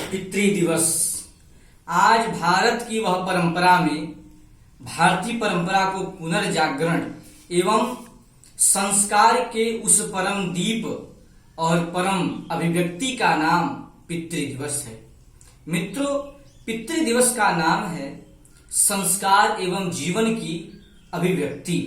पितृ दिवस। आज भारत की वह परंपरा में भारतीय परंपरा को पुनर्जागरण एवं संस्कार के उस परम दीप और परम अभिव्यक्ति का नाम पितृ दिवस है। मित्रों, पितृ दिवस का नाम है संस्कार एवं जीवन की अभिव्यक्ति।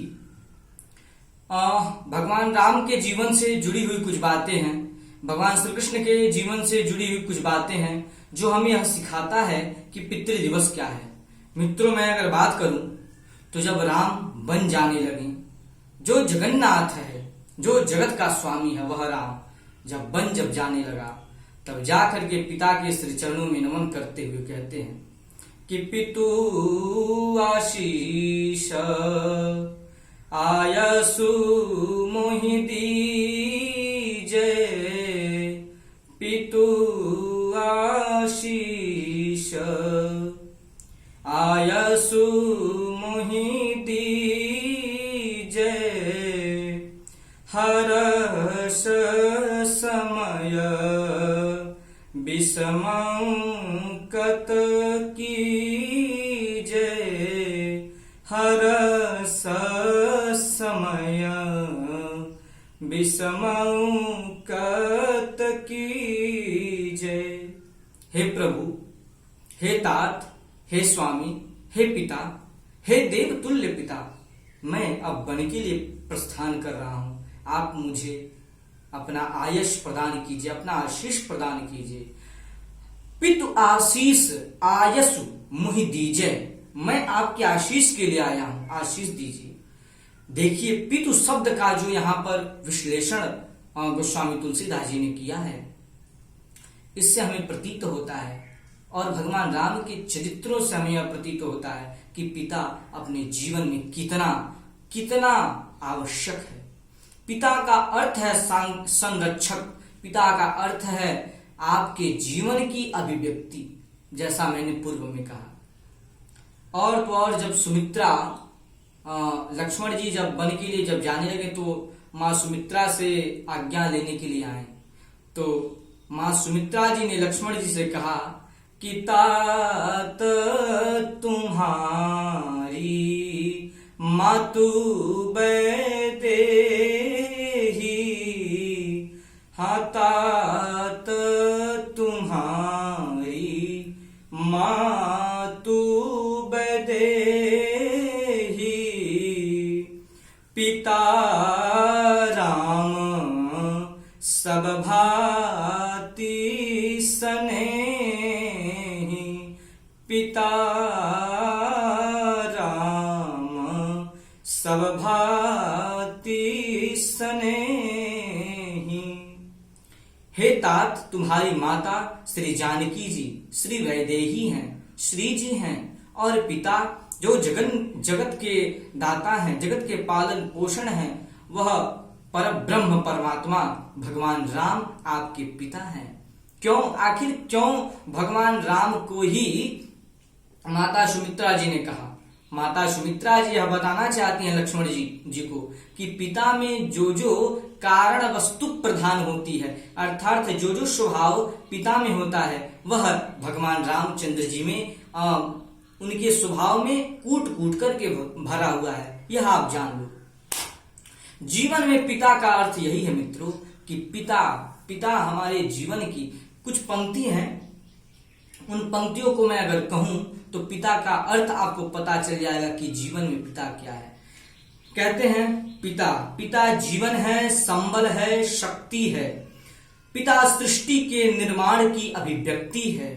भगवान राम के जीवन से जुड़ी हुई कुछ बातें हैं, भगवान श्री कृष्ण के जीवन से जुड़ी हुई कुछ बातें हैं जो हमें यह सिखाता है कि पितृ दिवस क्या है। मित्रों, मैं अगर बात करूं तो जब राम बन जाने लगे, जो जगन्नाथ है, जो जगत का स्वामी है, वह राम जब जाने लगा, तब जाकर के पिता के श्री चरणों में नमन करते हुए कहते हैं कि पितु आशीष आयसु मोहि दीजे, पितु आशीष आयसु मोहि दीजे, हर्ष समय विषमंकत कीजे, हर्ष समय विषमंकत कीजे। हे प्रभु, हे तात, हे स्वामी, हे पिता, हे देव तुल्य पिता, मैं अब वन के लिए प्रस्थान कर रहा हूं। आप मुझे अपना आयश प्रदान कीजिए, अपना आशीष प्रदान कीजिए। पितु आशीष आयसु मुहि दीजे, मैं आपके आशीष के लिए आया हूं, आशीष दीजिए। देखिए, पितु शब्द का जो यहां पर विश्लेषण गोस्वामी तुलसीदास जी ने किया है, इससे हमें प्रतीत होता है और भगवान राम के चरित्रों से हमें यह प्रतीत होता है कि पिता अपने जीवन में कितना आवश्यक है। पिता का अर्थ है संरक्षक, पिता का अर्थ है आपके जीवन की अभिव्यक्ति, जैसा मैंने पूर्व में कहा। और तो और जब सुमित्रा लक्ष्मण जी जब वन के लिए जब जाने लगे तो माँ सुमित्रा से आज्ञा लेने के लिए आए, तो माँ सुमित्रा जी ने लक्ष्मण जी से कहा कि तात तुम्हारी मातु वैदेही, हाँ तात तुम्हारी मातु वैदेही, पिता राम सब भांति स्नेही, पिता राम सब भांति स्नेही। हे तात, तुम्हारी माता श्री जानकी जी श्री वैदेही हैं, श्री जी हैं, और पिता जो जगत के दाता हैं, जगत के पालन पोषण हैं, वह पर ब्रह्म परमात्मा भगवान राम आपके पिता हैं। क्यों, आखिर क्यों भगवान राम को ही माता सुमित्रा जी ने कहा? माता सुमित्रा जी यह बताना चाहती हैं लक्ष्मण जी को कि पिता में जो जो कारण वस्तु प्रधान होती है, अर्थात जो जो स्वभाव पिता में होता है, वह भगवान रामचंद्र जी में उनके स्वभाव में कूट करके भरा हुआ है। यह आप जान लो। जीवन में पिता का अर्थ यही है मित्रों कि पिता हमारे जीवन की कुछ पंक्ति हैं। उन पंक्तियों को मैं अगर कहूं तो पिता का अर्थ आपको पता चल जाएगा कि जीवन में पिता क्या है। कहते हैं पिता जीवन है, संबल है, शक्ति है। पिता सृष्टि के निर्माण की अभिव्यक्ति है।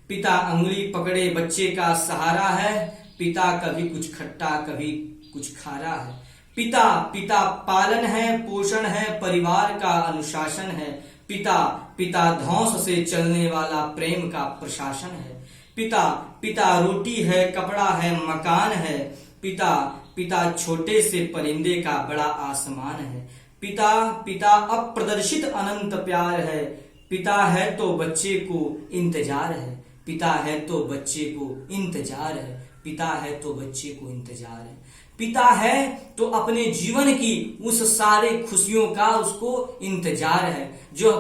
पिता अंगुली पकड़े बच्चे का सहारा है। पिता कभी कुछ खट्टा कभी कुछ खारा है। पिता पालन है, पोषण है, परिवार का अनुशासन है। पिता धौंस से चलने वाला प्रेम का प्रशासन है। पिता रोटी है, कपड़ा है, मकान है। पिता छोटे से परिंदे का बड़ा आसमान है। पिता अप्रदर्शित अनंत प्यार है। पिता है तो बच्चे को इंतजार है। पिता है तो बच्चे को इंतजार है। पिता है तो बच्चे को इंतजार है। पिता है तो अपने जीवन की उस सारे खुशियों का उसको इंतजार है। जो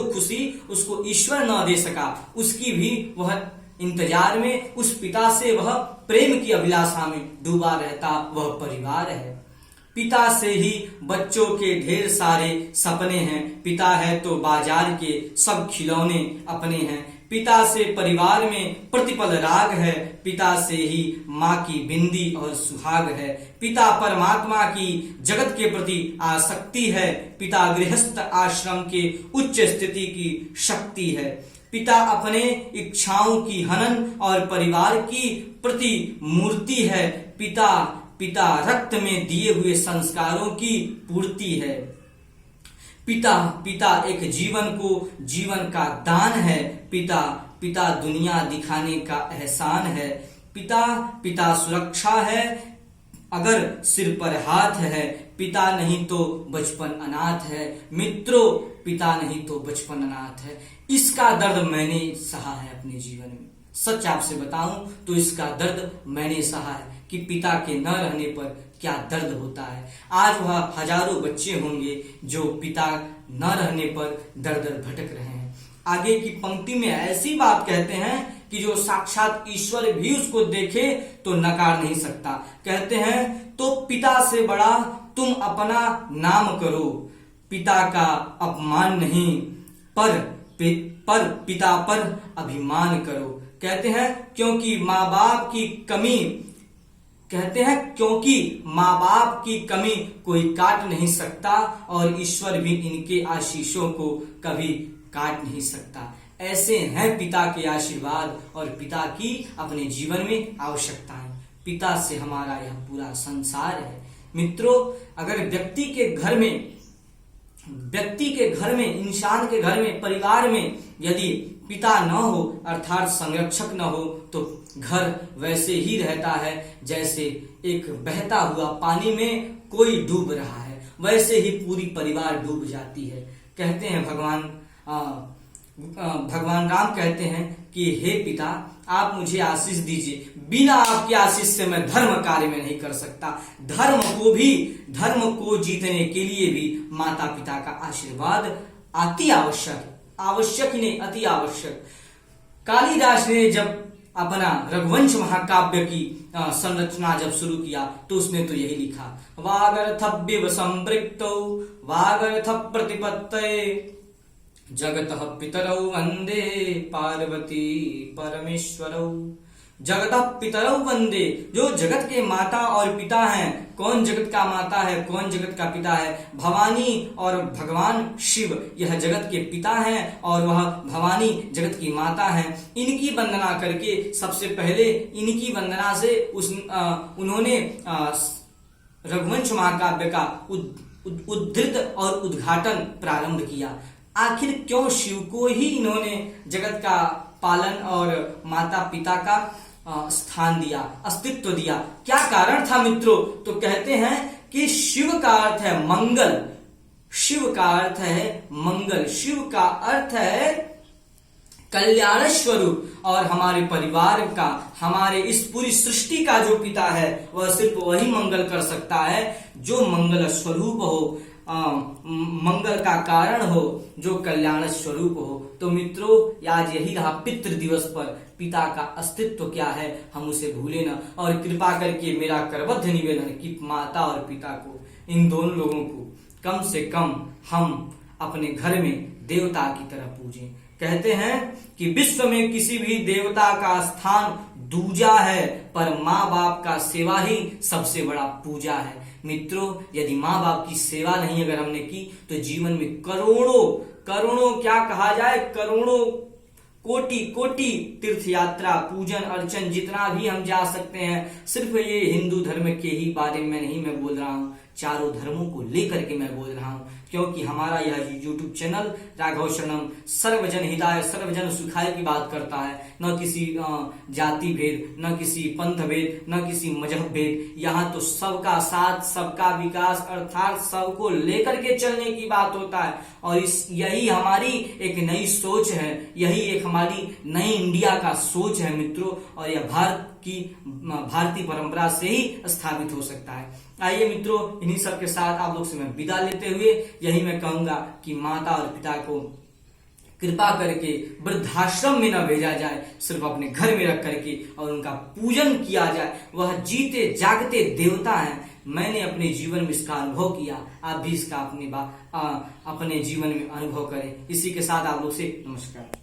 खुशी उसको ईश्वर न दे सका, उसकी भी वह इंतजार में, उस पिता से वह प्रेम की अभिलाषा में डूबा रहता वह परिवार है। पिता से ही बच्चों के ढेर सारे सपने हैं, पिता है तो बाजार के सब खिलौने अपने हैं। पिता से परिवार में प्रतिपल राग है, पिता से ही माँ की बिंदी और सुहाग है। पिता परमात्मा की जगत के प्रति आसक्ति है, पिता गृहस्थ आश्रम के उच्च स्थिति की शक्ति है। पिता अपने इच्छाओं की हनन और परिवार की प्रति मूर्ति है। पिता रक्त में दिए हुए संस्कारों की पूर्ति है। पिता एक जीवन का दान है। पिता दुनिया दिखाने का एहसान है। पिता सुरक्षा है अगर सिर पर हाथ है। पिता नहीं तो बचपन अनाथ है। मित्रों, पिता नहीं तो बचपन अनाथ है। इसका दर्द मैंने सहा है अपने जीवन में। सच आपसे बताऊं तो इसका दर्द मैंने सहा है कि पिता के न रहने पर क्या दर्द होता है। आज वह हजारों बच्चे होंगे जो पिता न रहने पर दर दर भटक रहे हैं। आगे की पंक्ति में ऐसी बात कहते हैं कि जो साक्षात ईश्वर भी उसको देखे तो नकार नहीं सकता। कहते हैं तो पिता से बड़ा तुम अपना नाम करो, पिता का अपमान नहीं पर पिता पर अभिमान करो। कहते हैं क्योंकि माँ बाप की कमी कोई काट नहीं सकता और ईश्वर भी इनके आशीषों को कभी काट नहीं सकता। ऐसे हैं पिता के आशीर्वाद और पिता की अपने जीवन में आवश्यकताएं। पिता से हमारा यह पूरा संसार है। मित्रों, अगर व्यक्ति के घर में, इंसान के घर में, परिवार में यदि पिता न हो अर्थात संरक्षक न हो तो घर वैसे ही रहता है जैसे एक बहता हुआ पानी में कोई डूब रहा है, वैसे ही पूरी परिवार डूब जाती है। कहते हैं भगवान राम कहते हैं कि हे पिता, आप मुझे आशीष दीजिए, बिना आपकी आशीष से मैं धर्म कार्य में नहीं कर सकता। धर्म को जीतने के लिए भी माता पिता का आशीर्वाद अति आवश्यक ही नहीं, अति आवश्यक। कालिदास ने जब अपना रघुवंश महाकाव्य की संरचना जब शुरू किया तो उसने तो यही लिखा, वागर्थव्य संपृक्तौ वागर्थ प्रतिपत्तये जगतः पितरौ वंदे पार्वती परमेश्वरौ। जगतः पितरौ वंदे, जो जगत के माता और पिता हैं। कौन जगत का माता है, कौन जगत का पिता है? भवानी और भगवान शिव यह जगत के पिता हैं और वह भवानी जगत की माता हैं। इनकी वंदना करके सबसे पहले इनकी वंदना से उन्होंने रघुवंश महाकाव्य का उद्धृत और उद्घाटन प्रारंभ किया। आखिर क्यों शिव को ही इन्होंने जगत का पालन और माता पिता का स्थान दिया, अस्तित्व दिया? क्या कारण था मित्रों? तो कहते हैं कि शिव का अर्थ है मंगल, शिव का अर्थ है मंगल, शिव का अर्थ है कल्याण स्वरूप। और हमारे परिवार का, हमारे इस पूरी सृष्टि का जो पिता है वह सिर्फ वही मंगल कर सकता है जो मंगल स्वरूप हो, मंगल का कारण हो, जो कल्याण स्वरूप हो। तो मित्रों, आज यही रहा पितृ दिवस पर पिता का अस्तित्व क्या है हम उसे भूले ना। और कृपा करके मेरा करबद्ध निवेदन कि माता और पिता को, इन दोनों लोगों को कम से कम हम अपने घर में देवता की तरह पूजें। कहते हैं कि विश्व में किसी भी देवता का स्थान दूजा है, पर माँ बाप का सेवा ही सबसे बड़ा पूजा है। मित्रों, यदि माँ बाप की सेवा नहीं अगर हमने की तो जीवन में करोड़ों क्या कहा जाए, करोड़ों कोटि तीर्थ यात्रा, पूजन अर्चन जितना भी हम जा सकते हैं, सिर्फ ये हिंदू धर्म के ही बारे में नहीं मैं बोल रहा हूँ, चारों धर्मों को लेकर के मैं बोल रहा हूँ। क्योंकि हमारा यह यूट्यूब चैनल राघव शरणम सर्वजन हिताय सर्वजन सुखाय की बात करता है। न किसी जाति भेद, न किसी पंथ भेद, न किसी मजहब भेद। यहाँ तो सबका साथ, सबका विकास अर्थात सबको लेकर के चलने की बात होता है। और यही हमारी एक नई सोच है, यही एक हमारी नई इंडिया का सोच है मित्रों। और यह भारत कि भारतीय परंपरा से ही स्थापित हो सकता है। आइए मित्रों, इन्हीं सब के साथ आप लोग से मैं विदा लेते हुए यही मैं कहूंगा कि माता और पिता को कृपा करके वृद्धाश्रम में न भेजा जाए, सिर्फ अपने घर में रख करके और उनका पूजन किया जाए। वह जीते जागते देवता हैं। मैंने अपने जीवन में इसका अनुभव किया, आप भी इसका अपने जीवन में अनुभव करें। इसी के साथ आप लोग से नमस्कार।